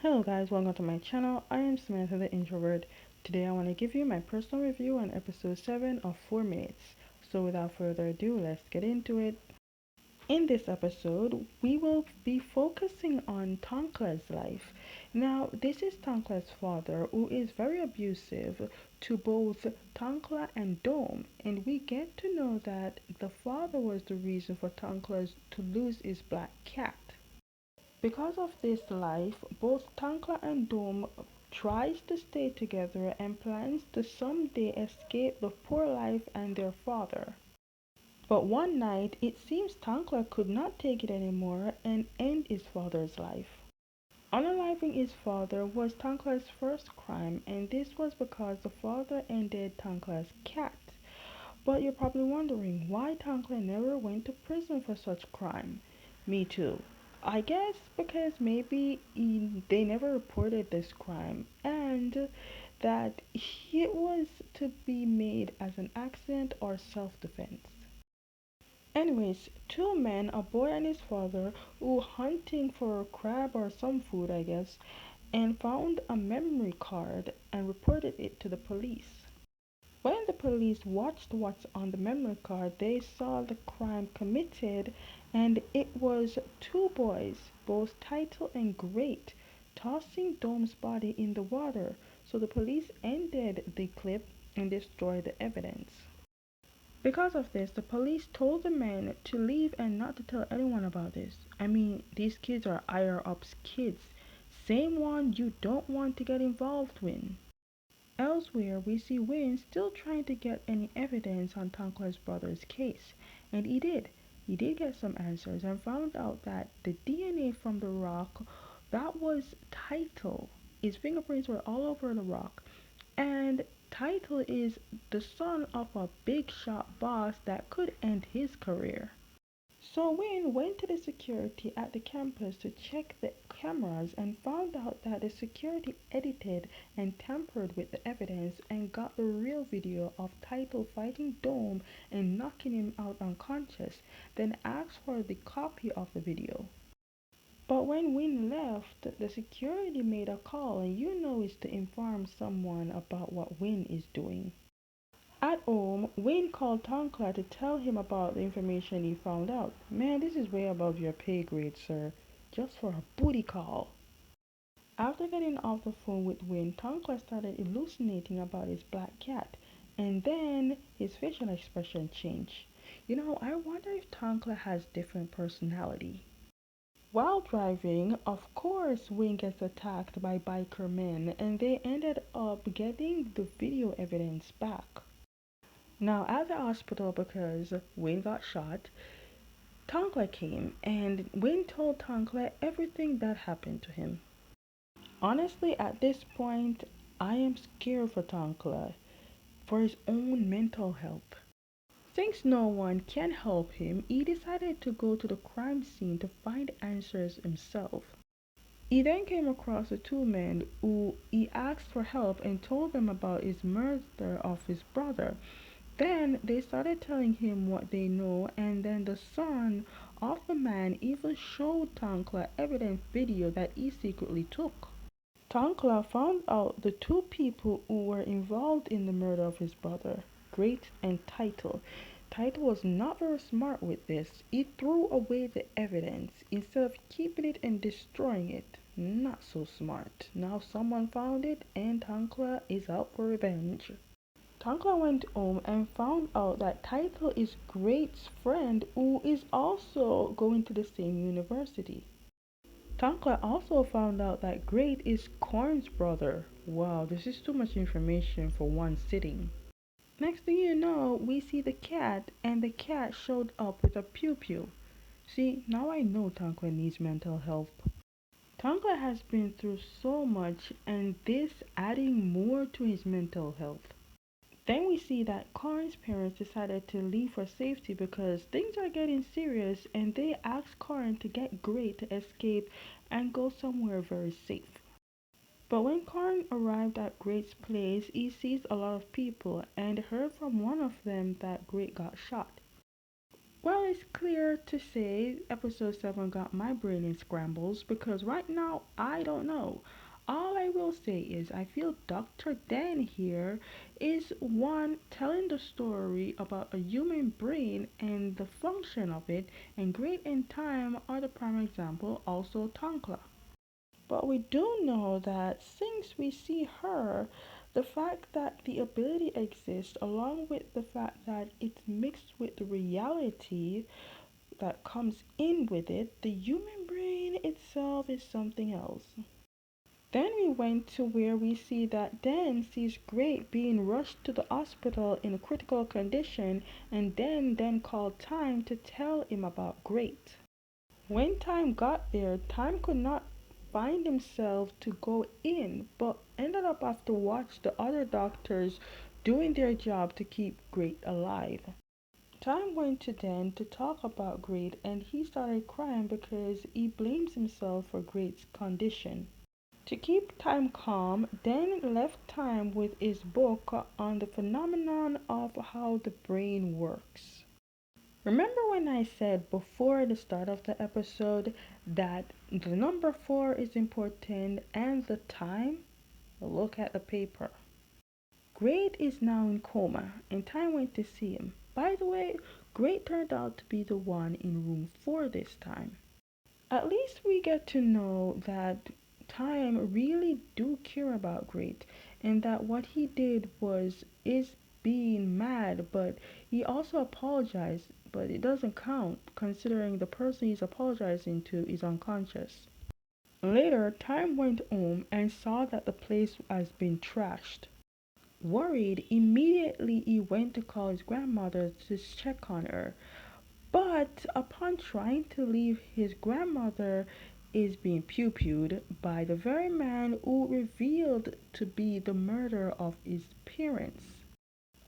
Hello guys, welcome to my channel. I am Samantha the Introvert. Today I want to give you my personal review on episode 7 of 4 Minutes. So without further ado, let's get into it. In this episode, we will be focusing on Tonkla's life. Now, this is Tonkla's father who is very abusive to both Tonkla and Dome, and we get to know that the father was the reason for Tonkla's to lose his black cat. Because of this life, both Tankla and Dome tries to stay together and plans to someday escape the poor life and their father. But one night, it seems Tankla could not take it anymore and end his father's life. Unaliving his father was Tankla's first crime, and this was because the father ended Tankla's cat. But you're probably wondering why Tankla never went to prison for such crime. Me too. I guess because maybe they never reported this crime and that it was to be made as an accident or self-defense. Anyways, two men, a boy and his father, were hunting for a crab or some food, I guess, and found a memory card and reported it to the police. When the police watched what's on the memory card, they saw the crime committed, and it was two boys, both Title and Great, tossing Dome's body in the water. So the police ended the clip and destroyed the evidence. Because of this, the police told the men to leave and not to tell anyone about this. I mean, these kids are higher ups kids. Same one you don't want to get involved with. Elsewhere, we see Wayne still trying to get any evidence on Tonkla's brother's case, and he did. He did get some answers and found out that the DNA from the rock, that was Title. His fingerprints were all over the rock, and Title is the son of a big shot boss that could end his career. So Wayne went to the security at the campus to check the cameras and found out that the security edited and tampered with the evidence and got the real video of Title fighting Dome and knocking him out unconscious, then asked for the copy of the video. But when Wayne left, the security made a call, and you know it's to inform someone about what Wayne is doing. At home, Wayne called Tonkla to tell him about the information he found out. Man, this is way above your pay grade, sir. Just for a booty call. After getting off the phone with Wayne, Tonkla started hallucinating about his black cat. And then his facial expression changed. You know, I wonder if Tonkla has different personality. While driving, of course, Wayne gets attacked by biker men and they ended up getting the video evidence back. Now, at the hospital, because Wayne got shot, Tonkla came and Wayne told Tonkla everything that happened to him. Honestly, at this point, I am scared for Tonkla for his own mental health. Since no one can help him, he decided to go to the crime scene to find answers himself. He then came across the two men who he asked for help and told them about his murder of his brother. Then they started telling him what they know, and then the son of the man even showed Tankla evidence video that he secretly took. Tankla found out the two people who were involved in the murder of his brother, Great and Title. Title was not very smart with this. He threw away the evidence instead of keeping it and destroying it. Not so smart. Now someone found it and Tankla is out for revenge. Tankla went home and found out that Title is Great's friend who is also going to the same university. Tankla also found out that Great is Korn's brother. Wow, this is too much information for one sitting. Next thing you know, we see the cat, and the cat showed up with a pew pew. See, now I know Tankla needs mental help. Tankla has been through so much, and this adding more to his mental health. Then we see that Karin's parents decided to leave for safety because things are getting serious and they asked Karin to get Great to escape and go somewhere very safe. But when Karin arrived at Great's place, he sees a lot of people and heard from one of them that Great got shot. Well, it's clear to say episode 7 got my brain in scrambles because right now I don't know. All I will say is I feel Dr. Dan here is one telling the story about a human brain and the function of it, and Great and Time are the prime example, also Tonkla. But we do know that since we see her, the fact that the ability exists, along with the fact that it's mixed with the reality that comes in with it, the human brain itself is something else. Then we went to where we see that Dan sees Great being rushed to the hospital in a critical condition, and then called Time to tell him about Great. When Time got there, Time could not find himself to go in, but ended up have to watch the other doctors doing their job to keep Great alive. Time went to Dan to talk about Great, and he started crying because he blames himself for Great's condition. To keep Time calm, Dan left Time with his book on the phenomenon of how the brain works. Remember when I said before the start of the episode that the number 4 is important and the time? Look at the paper. Great is now in coma and Time went to see him. By the way, Great turned out to be the one in room 4 this time. At least we get to know that Time really do care about Great and that what he did was is being mad, but he also apologized, but it doesn't count considering the person he's apologizing to is unconscious. Later, Time went home and saw that the place has been trashed. Worried, immediately he went to call his grandmother to check on her. But upon trying to leave, his grandmother is being pew-pewed by the very man who revealed to be the murderer of his parents.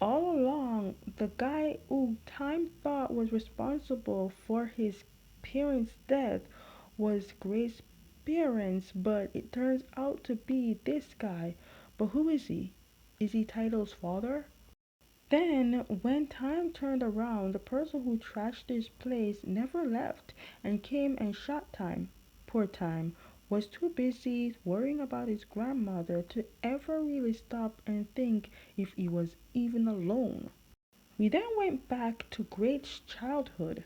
All along, the guy who Time thought was responsible for his parents' death was Grace's parents, but it turns out to be this guy. But who is he? Is he Tito's father? Then, when Time turned around, the person who trashed his place never left and came and shot Time. Poor Time was too busy worrying about his grandmother to ever really stop and think if he was even alone. We then went back to Great's childhood.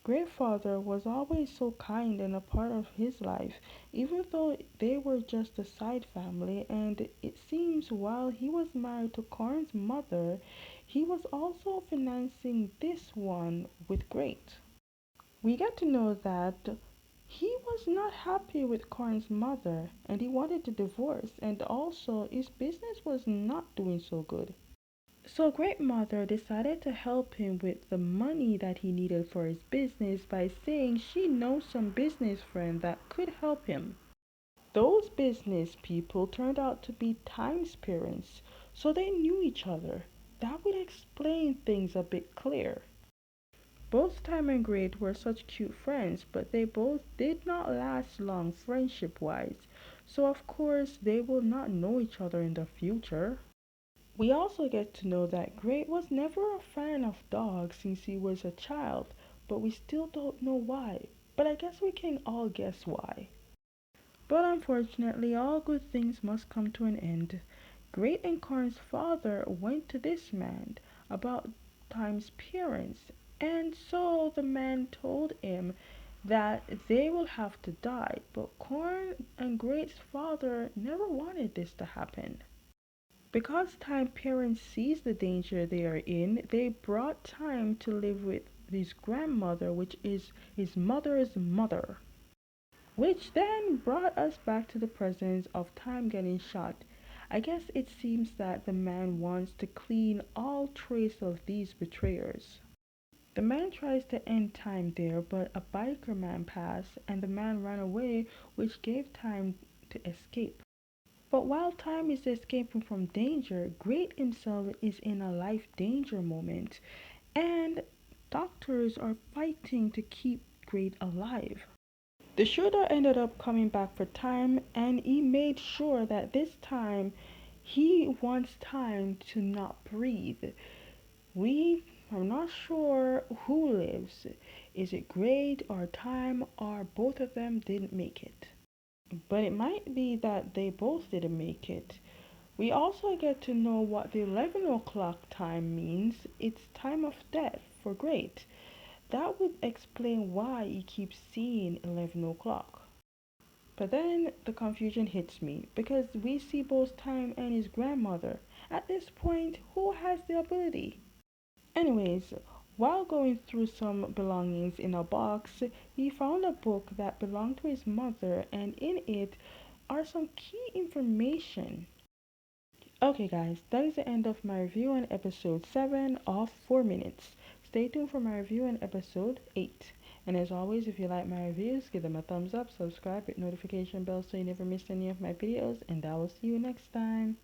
Grandfather was always so kind and a part of his life, even though they were just a side family, and it seems while he was married to Corin's mother, he was also financing this one with Great. We get to know that he was not happy with Corin's mother and he wanted to divorce, and also his business was not doing so good. So Great Mother decided to help him with the money that he needed for his business by saying she knows some business friend that could help him. Those business people turned out to be Time's parents, so they knew each other. That would explain things a bit clear. Both Time and Great were such cute friends, but they both did not last long friendship wise, so of course they will not know each other in the future. We also get to know that Great was never a fan of dogs since he was a child, but we still don't know why. But I guess we can all guess why. But unfortunately, all good things must come to an end. Great and Karn's father went to this man about Time's parents, and so the man told him that they will have to die, but Karn and Great's father never wanted this to happen. Because Time parents sees the danger they are in, they brought Time to live with his grandmother, which is his mother's mother. Which then brought us back to the presence of Time getting shot. I guess it seems that the man wants to clean all trace of these betrayers. The man tries to end Time there, but a biker man passed and the man ran away, which gave Time to escape. But while Time is escaping from danger, Great himself is in a life danger moment, and doctors are fighting to keep Great alive. The shooter ended up coming back for Time, and he made sure that this time he wants Time to not breathe. We I'm not sure who lives. Is it grade or time or both of them didn't make it? But it might be that they both didn't make it. We also get to know what the 11 o'clock time means. It's time of death for great. That would explain why he keeps seeing 11 o'clock. But then the confusion hits me because we see both Time and his grandmother. At this point, who has the ability? Anyways, while going through some belongings in a box, he found a book that belonged to his mother, and in it are some key information. Okay, guys, that is the end of my review on episode 7 of 4 Minutes. Stay tuned for my review on episode 8. And as always, if you like my reviews, give them a thumbs up, subscribe, hit notification bell so you never miss any of my videos, and I will see you next time.